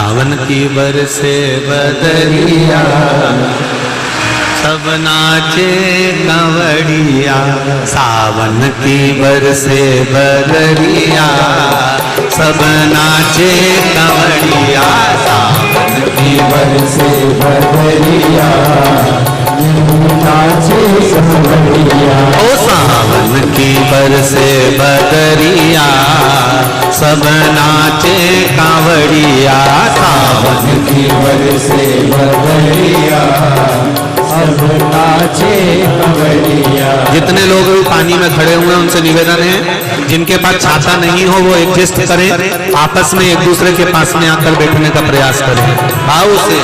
सावन की बरसे बदरिया, सब नाचे कंवरिया। सावन की बरसे बदरिया, सब नाचे कंवरिया। सावन की बरसे बदरिया, नाचे कंवरिया। ओ सावन की बरसे बदरिया, सब नाचे कांवड़िया। सावन की बरसे बदरिया, सब नाचे कांवड़िया। जितने लोग पानी में खड़े हुए हैं उनसे निवेदन है, जिनके पास छाता नहीं हो वो एडजस्ट करें, आपस में एक दूसरे के पास में आकर बैठने का प्रयास करें भाव से।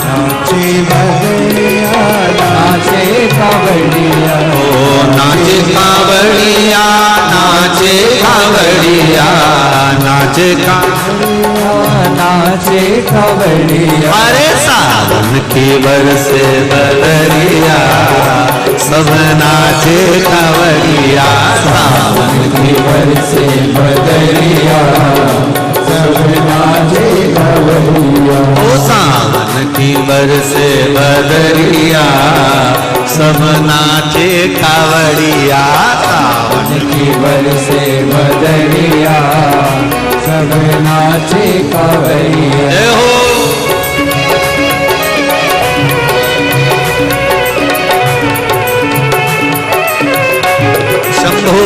नाचे बदरिया, नाचे कांवड़िया। ओ नाचे कांवड़िया, नाचे कांवड़िया, नाचे कांवड़िया, नाचे कांवड़िया। अरे सावन की बरसे बदरिया, सब नाचे कांवड़िया। सावन की बरसे बदरिया, सब नाचे कांवड़िया। ओ सावन की बरसे बदरिया, सब नाचे कांवड़िया। सावन की बरसे बदरिया, सब नाचे कांवड़िया। जय हो। शंभो।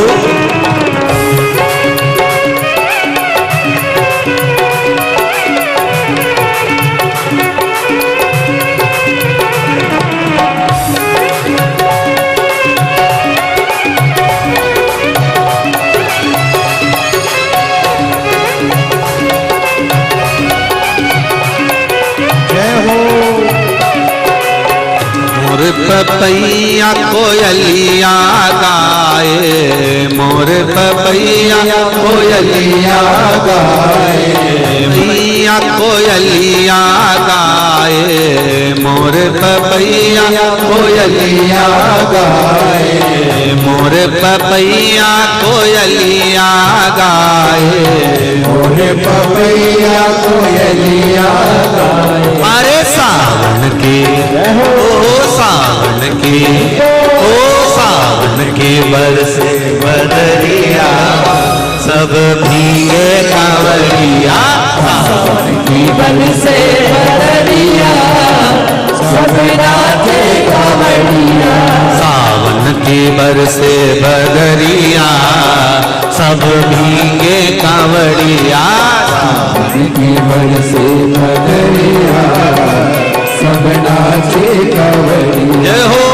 पपैया कोयलिया गाए, मोर पपैया कोयलिया गाए। मैया कोयलिया गाए, मोर पपैया कोयलिया गाए। मोर पपैया कोयलिया गाए, मोर पपैया कोयलिया गाए। अरे सावन की सावन की, ओ सावन की बरसे बदरिया, सब भीगे कांवड़िया। सावन की बरसे बदरिया, सब नाचे कांवड़िया। सावन की बरसे बदरिया, सब भीगे कांवड़िया। सावन की बरसे बदरिया, सब नाचे कांवड़िया। जय हो।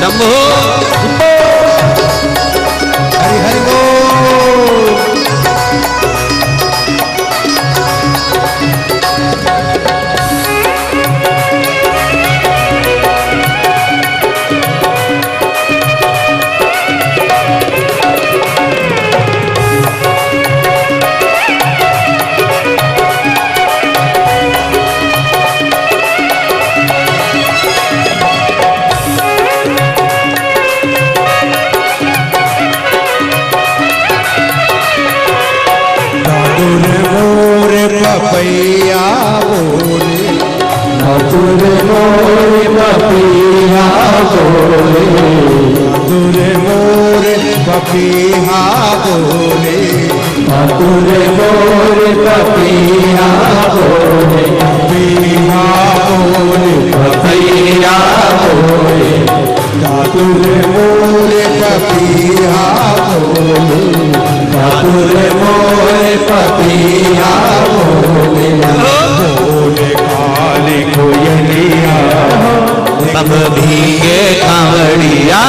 शंभो। हरि हरि बोल। पपैया बोले, मधुर मोर पपैया बोले। मधुर मोर पपैया बोले, मधुर मोर पपैया बोले। पपैया बोले, पपैया बोले। मधुर मोर पपैया बोले, मधुर मोर पपैया बोले। बोले काली कोयलिया, सब भीगे कांवड़िया।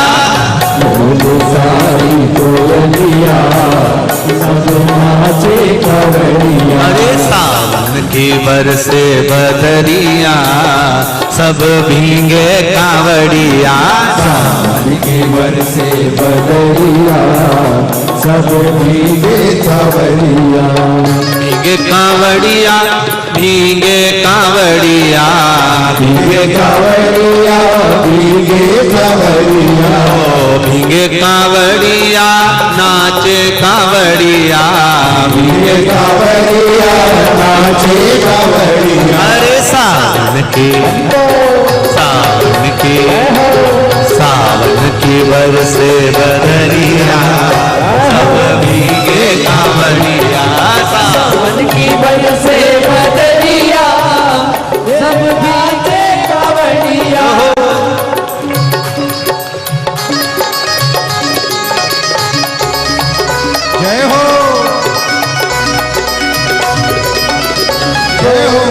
बोले सारी कोयलिया, सब नाचे कांवड़िया। अरे सावन की बरसे बदरिया, सब भीगे कांवड़िया। सावन के बरसे बदरिया सब भीगे कांवड़िया। भीगे कांवड़िया भीगे कांवड़िया भीगे कांवड़िया भीगे कांवड़िया। भीगे कांवड़िया नाचे कांवड़िया। भीगे कांवड़िया नाचे कांवड़िया। अरे सावन की बरसे बदरिया सब भीगे कांवड़िया। सावन की बरसे बदरिया सब भीगे कांवड़िया। जय हो जय हो।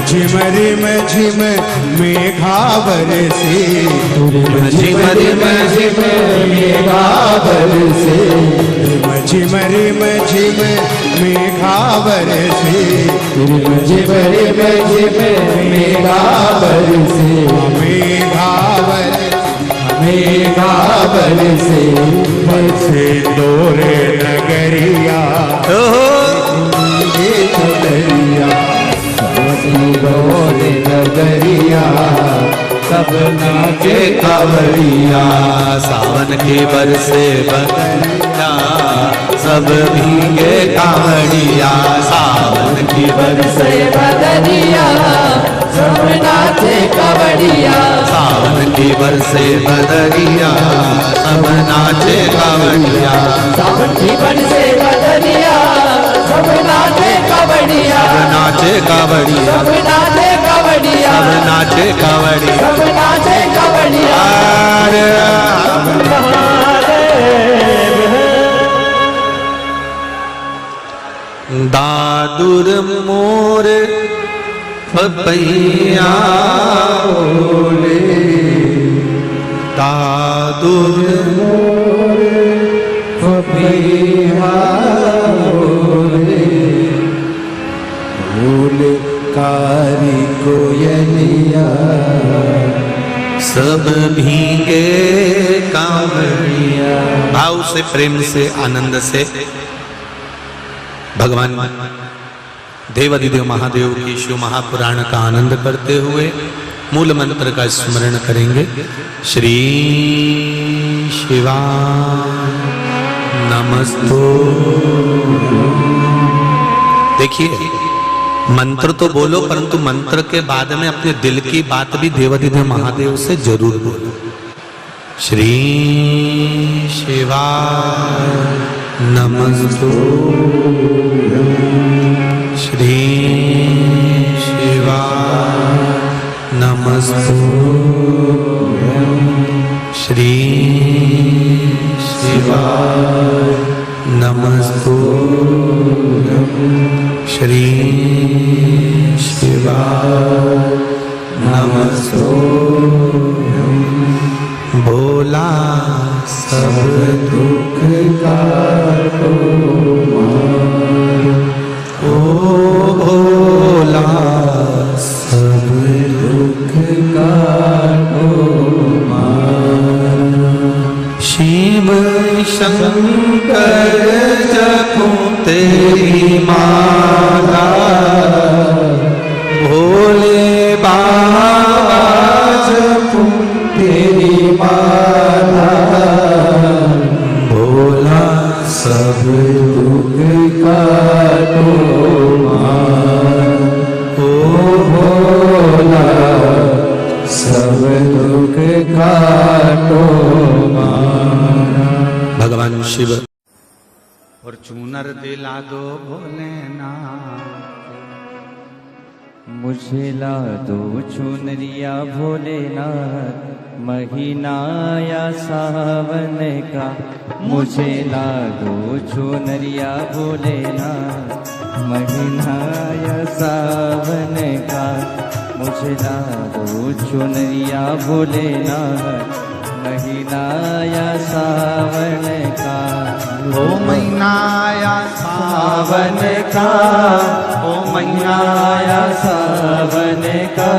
झिम रिम झिम मेघा बरसे। झिम रिम झिम मेघा बरसे। झिम रिम झिम मेघा बरसे। झिम रिम झिम मेघा बरसे। मेघा बरसे बरसे तोरे नगरिया। गोरे नगरिया सब नाचे कांवड़िया। सावन की बरसे बदरिया सब भीगे कांवड़िया। सावन की बरसे बदरिया सब नाचे कांवड़िया। सावन की बरसे बदरिया सब नाचे कांवड़िया। सावन की बरसे बदरिया सब नाचे कांवड़िया। सब नाचे कांवड़िया। सब नाचे कांवड़िया। सब नाचे कांवड़िया। सब नाचे कांवड़िया। दादुर मोर पपैया बोले। दादुर मोर पपैया बोले। फूल कारी कोयलिया सब भीगे कांवड़िया। भाव से प्रेम से आनंद से भगवान देवाधिदेव महादेव की शिव महापुराण का आनंद करते हुए मूल मंत्र का स्मरण करेंगे। श्री शिवा नमस्तो। देखिए मंत्र तो बोलो परंतु मंत्र के बाद में अपने दिल की बात भी देवाधिदेव महादेव से जरूर बोलो। श्री शिवा नमस्तो। श्री शिवा नमस्तो। श्री शिवा नमस्तो। श्री शिवा नमस्तो। भोला सब दुख काटो ओ भोला सब दुख काटो शिव शंकर सब दुख काटो मान ओ भोला सब दुख काटो मान। भगवान शिव और चूनर दिला दो भोलेनाथ, मुझे ला दो चुनरिया भोलेनाथ, महीना या सावन का। मुझे ला दो चुनरिया भोलेनाथ, महीना या सावन का। मुझे ला दो चुनरिया भोलेनाथ, महीना या सावन का। ओ महीना या सावन का, ओ महीना या सावन का,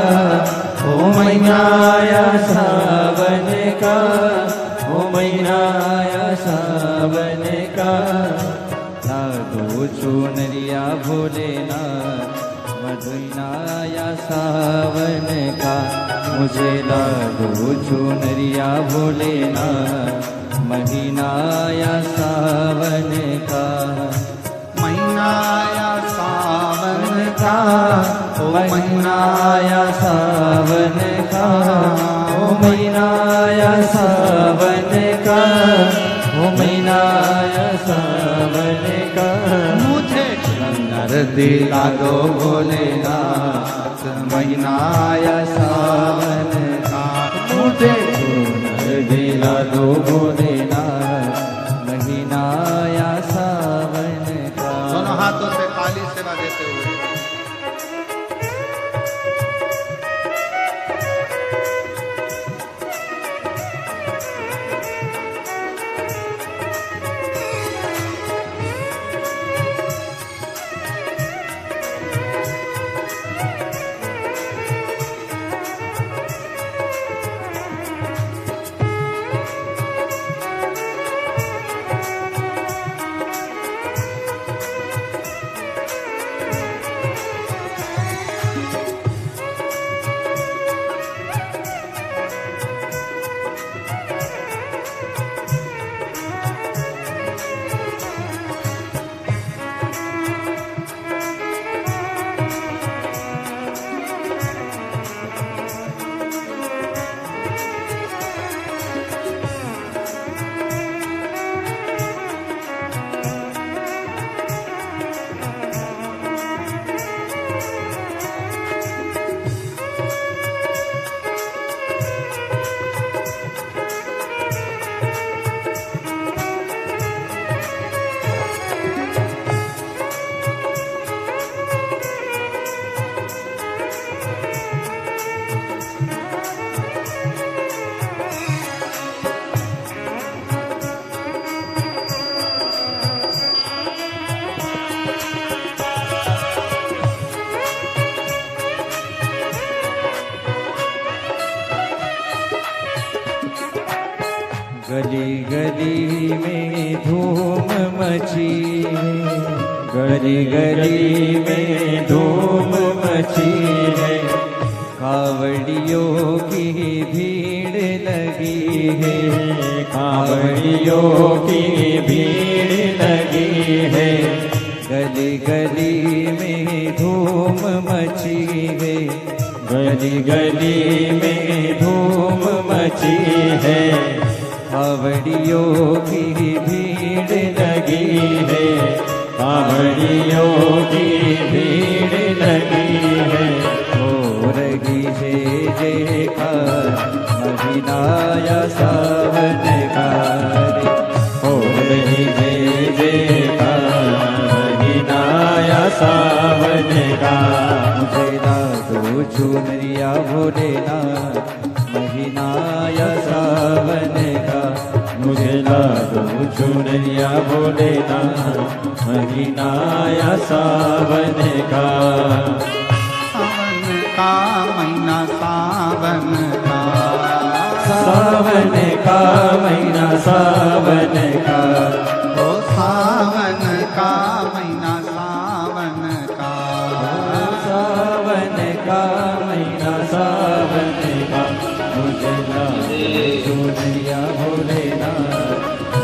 ओ महीना या सावन का, ओ महीना या सावन का। ला दो चुनरिया भोलेनाथ, महीना या सावन का। मुझे ला दो चुनरिया भोलेनाथ, महीना या सावन का। महीना या सावन का, ओ महीना या सावन का, ओ महीना या सावन का, ओ महीना या सावन का। मुझे चुनर दिला दो भोलेनाथ, महीना या सावन का। मुझे चुनर दिला दो भोलेनाथ, महीना या सावन का। दोनों हाथों से काली सेवा देते हुए गली गली में धूम मची है, गली गली में धूम मची है। कावड़ियों की भीड़ लगी है, कावड़ियों की भीड़ लगी है। गली गली में धूम मची है, गली गली में धूम मची है। कावड़ियों की भीड़ लगी है, कावड़ियों की भीड़ लगी है। हो रही है जयकार महीना या सावन का रे, हो रही है जयकार महीना या सावन का। मुझे ला दो चुनरिया भोलेनाथ, महीना या सावन का। मुझे ला दो चुनरिया भोलेनाथ, महीना या सावन का। सावन का महीना सावन का, सावन का महीना सावन का, ओ सावन का महीना सावन का, सावन का महीना सावन का। मुझे ला दो चुनरिया भोलेनाथ,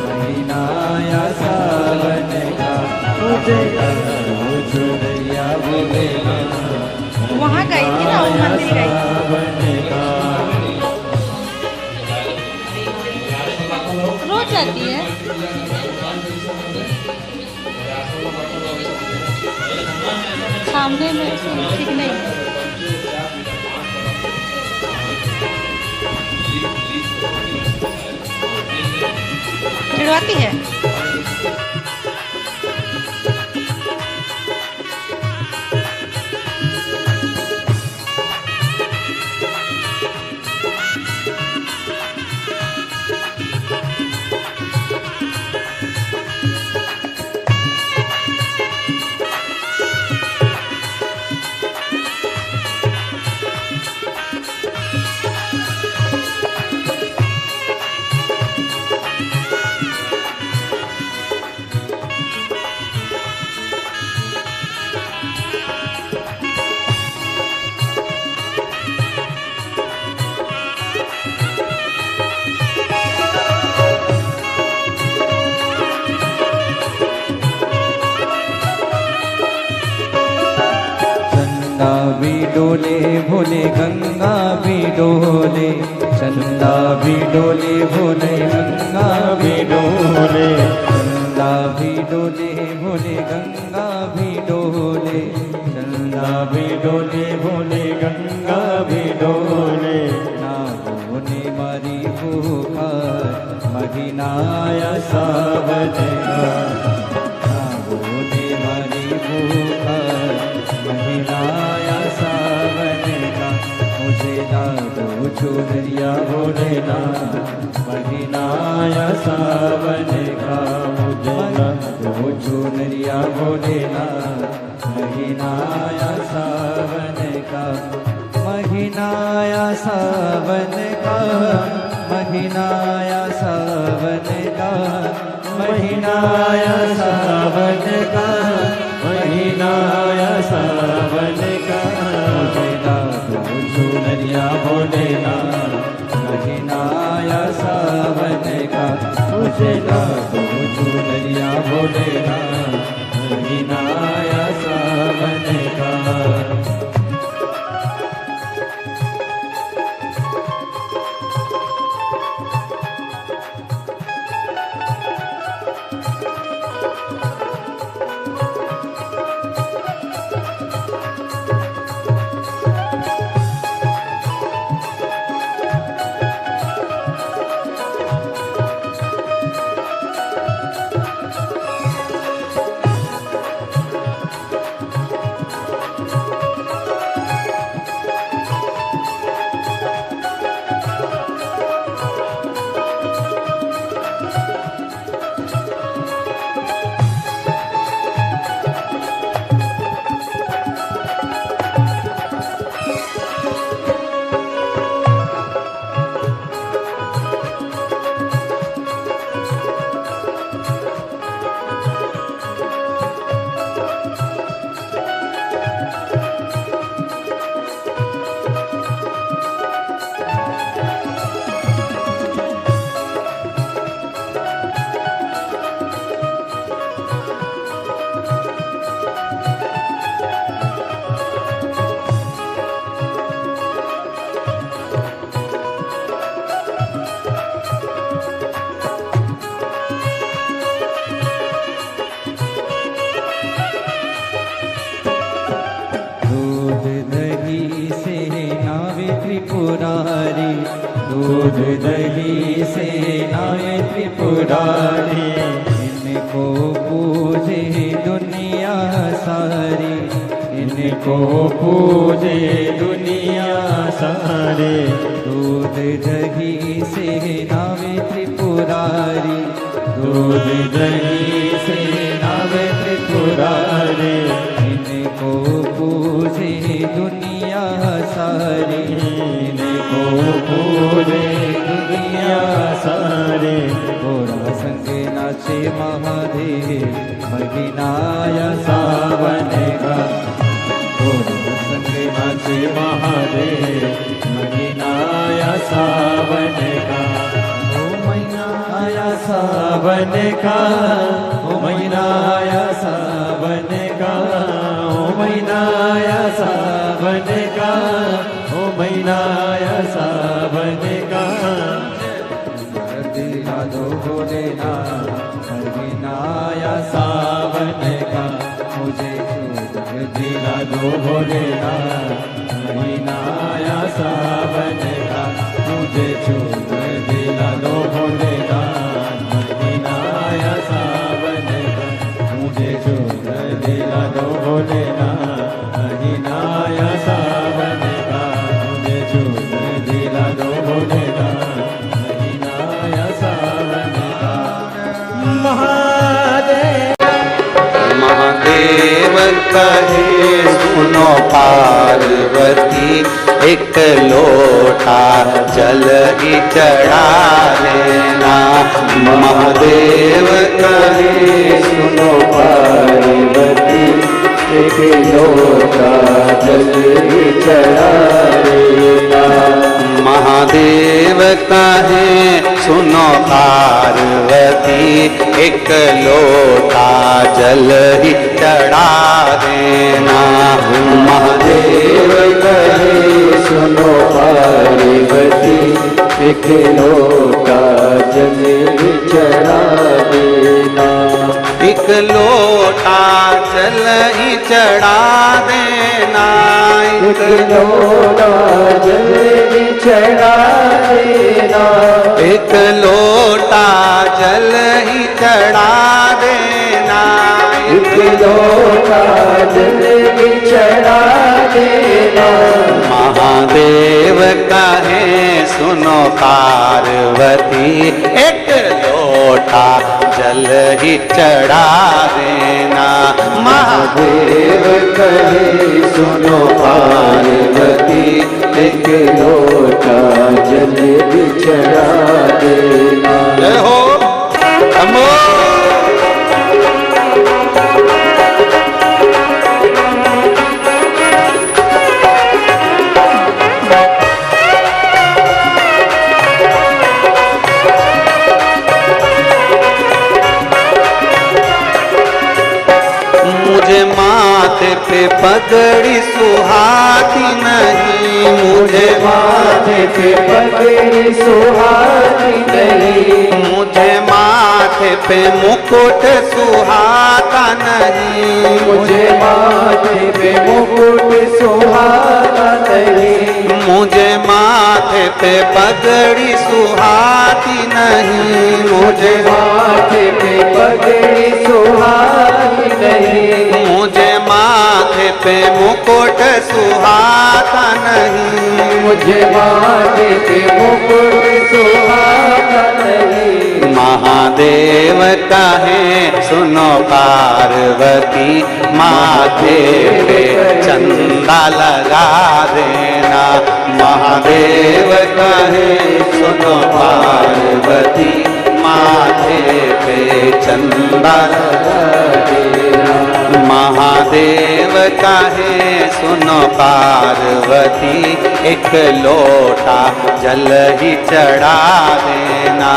महीना या सावन मुझे चुनरिया भोलेनाथ वहाँ गई थी ना, वो मंदिर गई थी। सावन का रोज जाती है। सामने में ठीक नहीं। चिढ़वाती है। भी डोले भोले गंगा भी डोले, चंदा भी डोले भोले गंगा भी डोले, चंदा भी डोले भोले गंगा भी डोले, चंदा भी डोले भोले गंगा भी डोले। नागों ने मारी पुकार महीनाया सावन का, नागों ने मारी पुकार महीनाया सावन का। मुझे लादो चुनरिया भोलेनाथ महीनाया सावन का, मुझे लादो चुनरिया भोलेनाथ महीनाया सावन का, महीनाया सावन का, महीनाया सावन का, महीनाया सावन का, महीनाया सावन का। मुझे लादो चुनरिया भोलेनाथ महीनाया सावन का, मुझे लादो चुनरिया भोलेनाथ महीनाया सावन का। त्रिपुरारी, दूध दही से नाए त्रिपुरारी, इनको पूजे दुनिया सारी, इनको पूजे दुनिया सारे। दूध दही से नावे त्रिपुरारी, दूध दही से नावे त्रिपुरारी, इनको पूजे दुनिया सारी, इनको पूजे दुनिया सारे। गोरा संग नाचे महादेव महीनाया सावन का, गोरा संग नाचे महादेव महीनाया सावन का। ओ महीनाया सावन का, ओ महीनाया सावन महीनाया सावन का दिला दो भोलेनाथ महीनाया सावन का मुझे दिला दो भोलेनाथ महीनाया सावन का मुझे छूट दिला दो भोलेनाथ महीनाया सावन का मुझे छूट दिला दो भोलेनाथ महीनाया सावन का मुझे छूट दिला दो भोलेनाथ महीनाया सावन का महादेव महादेव कहे सुनो पार्वती एक लोटा जल ही चढ़ा लेना। महादेव कहे सुनो पार्वती एक लोटा जल ही चढ़ा लेना। महादेव कहे सुनो पार्वती एक लोटा जल ही चढ़ा देना। महादेव कहे सुनो पार्वती एक लोटा जल ही चढ़ा देना। एक लोटा जल ही चढ़ा देना। एक लोटा जल ही चढ़ा देना। एक लोटा जल ही चढ़ा देना। एक लोटा जल ही चढ़ा देना। महादेव कहे सुनो पार्वती एक लोटा जल ही चढ़ा देना। महादेव कहे सुनो पार्वती एक लोटा जल ही चढ़ा देना। जय हो अमो मुझे माथे पे पगड़ी सुहाती नहीं। मुझे माथे पे पगड़ी सुहाती नहीं। मुझे माथे पे मुकुट सुहाता नहीं। मुझे माथे पे मुकुट सुहाता नहीं। मुझे माथे पे पगड़ी सुहाती नहीं। मुझे माथे पे पगड़ी सुहाती नहीं। मुझे माथे पे मुकुट सुहाता नहीं। मुझे माथे पे मुकुट सुहाता नहीं। महादेव कहे सुनो पार्वती माथे पे चंदा लगा देना। महादेव कहे सुनो पार्वती माथे पे चंदा लगा देना। महादेव कहे सुनो पार्वती एक लोटा जल ही चढ़ा देना।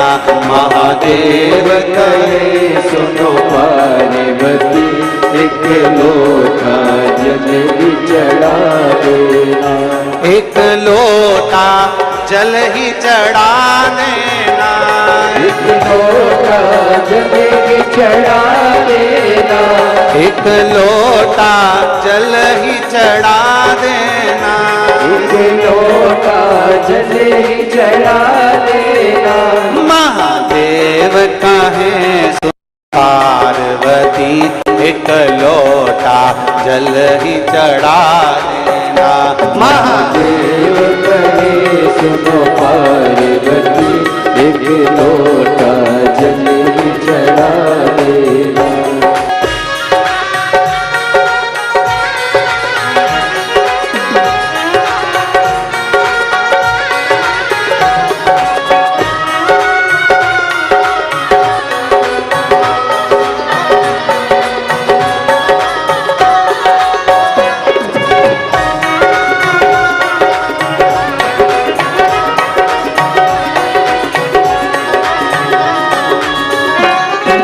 महादेव कहे सुनो पार्वती एक लोटा जल ही चढ़ा देना। एक लोटा जल ही चढ़ा देना। एक लोटा जल ही चढ़ा देना। एक लोटा जल ही चढ़ा देना। एक लोटा जल ही चढ़ा देना। महादेव कहे पार्वती एक लोटा जल ही चढ़ा देना। महादेव कहे सुनो पार्वती एक लोटा जल ही चढ़ा देना।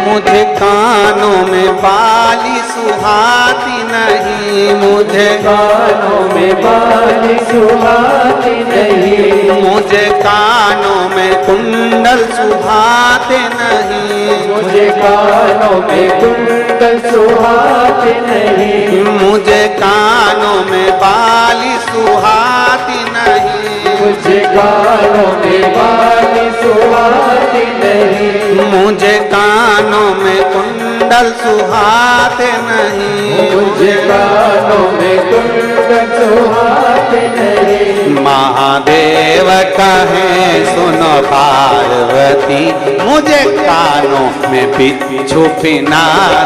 मुझे कान कानों में बाली सुहाती नहीं, मुझे कानों में बाली सुहाती नहीं, मुझे कानों में कुंडल सुहाते नहीं, मुझे कानों में कुंडल सुहाते नहीं, मुझे कानों में बाली सुहाती नहीं, मुझे कानों में बाली सुहाती नहीं, मुझे कानों में कुंडल सुहाते नहीं, मुझे कानों में कुंडल सुहाते नहीं। महादेव कहे सुनो पार्वती, मुझे कानों में बिच्छू पिना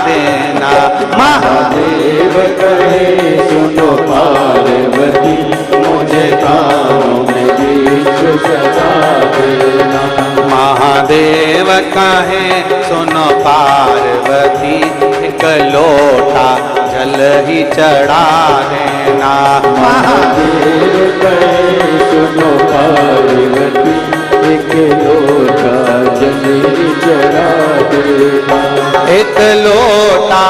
देना। महादेव कहे सुनो पार्वती, मुझे कानों में बिच्छू सजा देना। महादेव कहे सुनो पार्वती, एक लोटा जल ही चढ़ा देना। महादेव कहे सुनो पार्वती, एक लोटा जल ही चढ़ा देना। एक लोटा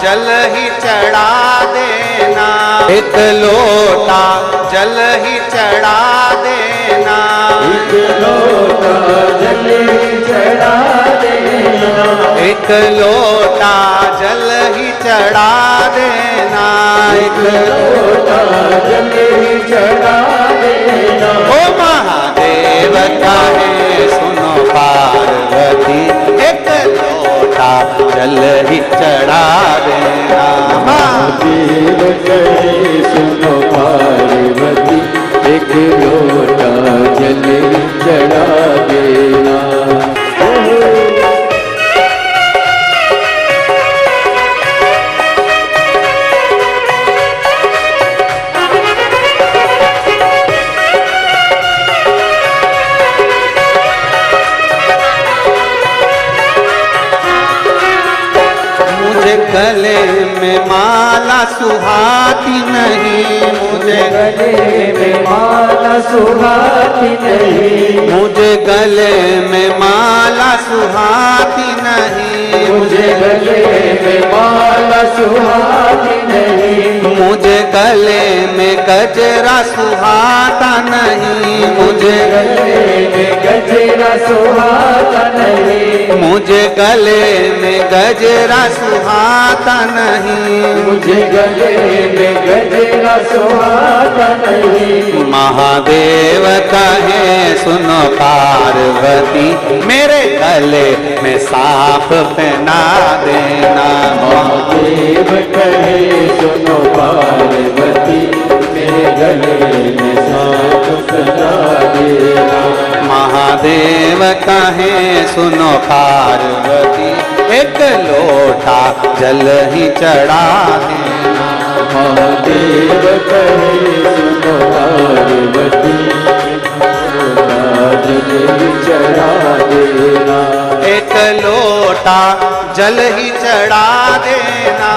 जल ही चढ़ा देना, एक लोटा जल ही चढ़ा देना, एक लोटा जल ही चढ़ा देना। एक लोटा जल ही चढ़ा देना, एक लोटा जल ही चढ़ा देना। ओ महादेव कहे सुनो पार्वती, एक लोटा जल ही चढ़ा देना। महादेव कहे सुनो पार्वती, एक लोटा जल ही चढ़ा देना। मुझे गले में माला सुहाती नहीं, मुझे गले में माला सुहाती नहीं, मुझे गले में माला सुहाती नहीं, मुझे गले में माला सुहाती नहीं, मुझे गले में गजरा सुहाता नहीं, मुझे गले में गजरा सुहाता नहीं, मुझे गले में गजरा सुहाता नहीं, मुझे गले में गजरा सुहाता नहीं। महादेव कहे सुनो पार्वती, मेरे गले में सांप पहना देना। महादेव कहे सुनो पार्वती, मेरे गले में सांप सजा देना। महादेव कहे सुनो पार्वती, एक लोटा जल ही चढ़ा देना। महादेव कहे सुनो पार्वती, एक लोटा जल ही चढ़ा देना। एक लोटा जल ही चढ़ा देना,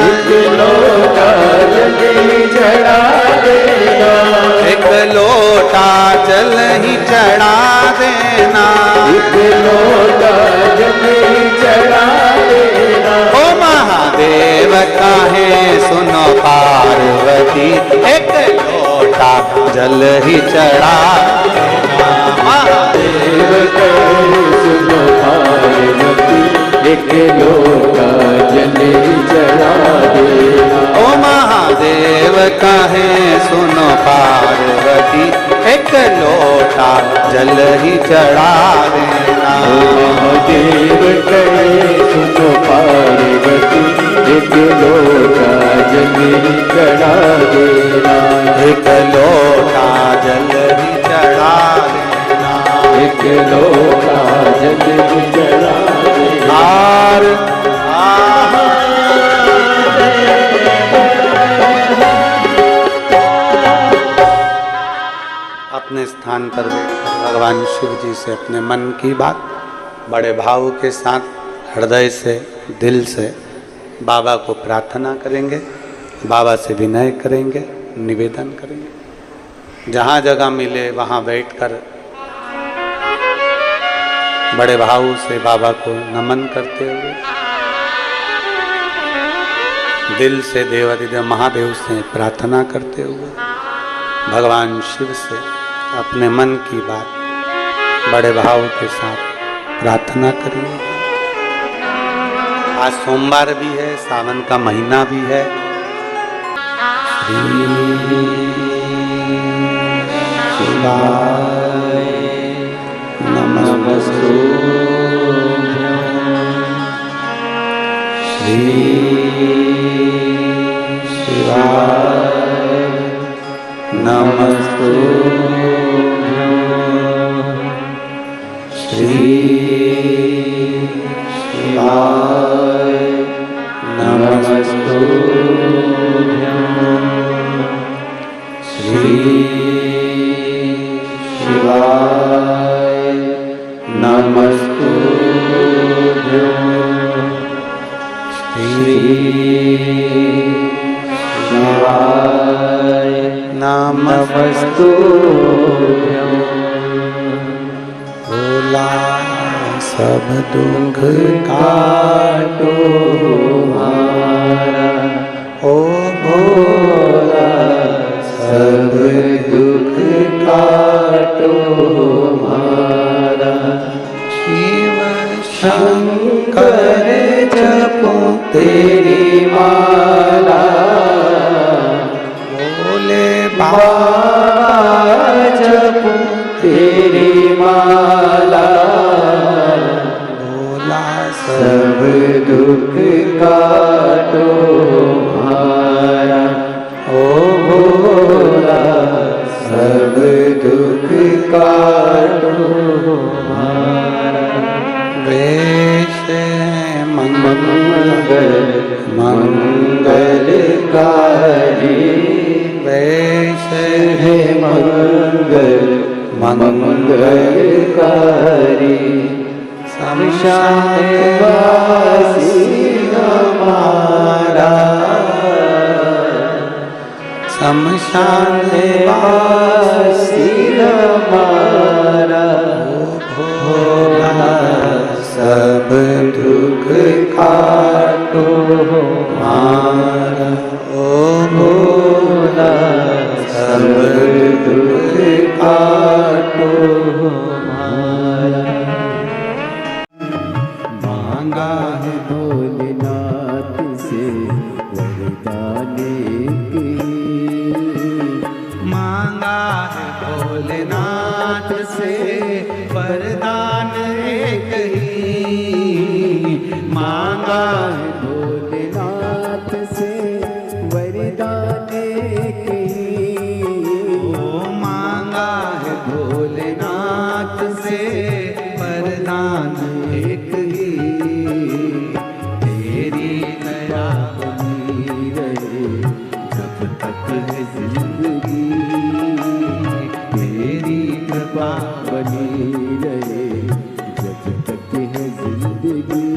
एक लोटा जल ही चढ़ा देना, एक लोटा जल ही चढ़ा देना, एक लोटा जल ही चढ़ा देना। ओ महादेव कहे सुनो पार्वती, एक लोटा जल ही चढ़ा देना। महादेव कहे सुनो पार्वती, एक लोटा जल ही चढ़ा देना। ओ महादेव कहे सुनो पार्वती, एक लोटा जल ही चढ़ा देना। महादेव कहे सुनो पार्वती, एक लोटा जल ही चढ़ा देना। एक लोटा जल ही चढ़ा देना, एक लोटा जल ही चढ़ा देना। हार अपने स्थान पर बैठकर भगवान शिव जी से अपने मन की बात बड़े भाव के साथ हृदय से दिल से बाबा को प्रार्थना करेंगे, बाबा से विनय करेंगे, निवेदन करेंगे। जहाँ जगह मिले वहाँ बैठकर बड़े भाव से बाबा को नमन करते हुए दिल से देवाधिदेव महादेव से प्रार्थना करते हुए भगवान शिव से अपने मन की बात बड़े भाव के साथ प्रार्थना करिए। आज सोमवार भी है, सावन का महीना भी है। नमस्तु श्री शिवाय नमस्तु श्री शिवाय नमस्तु श्री शिवाय नमस्तु श्री शिवाय नमस्तु भोला सब दुख काटो हमारा, ओ भोला सब दुख काटो हमारा। शिव शंकर जपो तेरी माला, भोले बाबा जपो तेरी माला। भोला सब दुख काटो हमारा, ओ भोला सब दुख काटो हमारा। वेश मंगल मंगलकारी, वेश है मंगल मंगलकारी। शमशान वासी हमारा, शमशान वासी हमारा। भोला सब दुख काटो हमारा, ओ भोला सब दुख काटो हमारा। मांगा है भोलेनाथ से वरदान की, मांगा है भोलेनाथ से वरदान एक ही। मांगा है भोलेनाथ से वरदान की, ओ मांगा है भोलेनाथ से वरदान एक ही। तेरी दया बनी रहे जब तक है जिंदगी, तेरी कृपा बनी रहे जब तक है जिंदगी।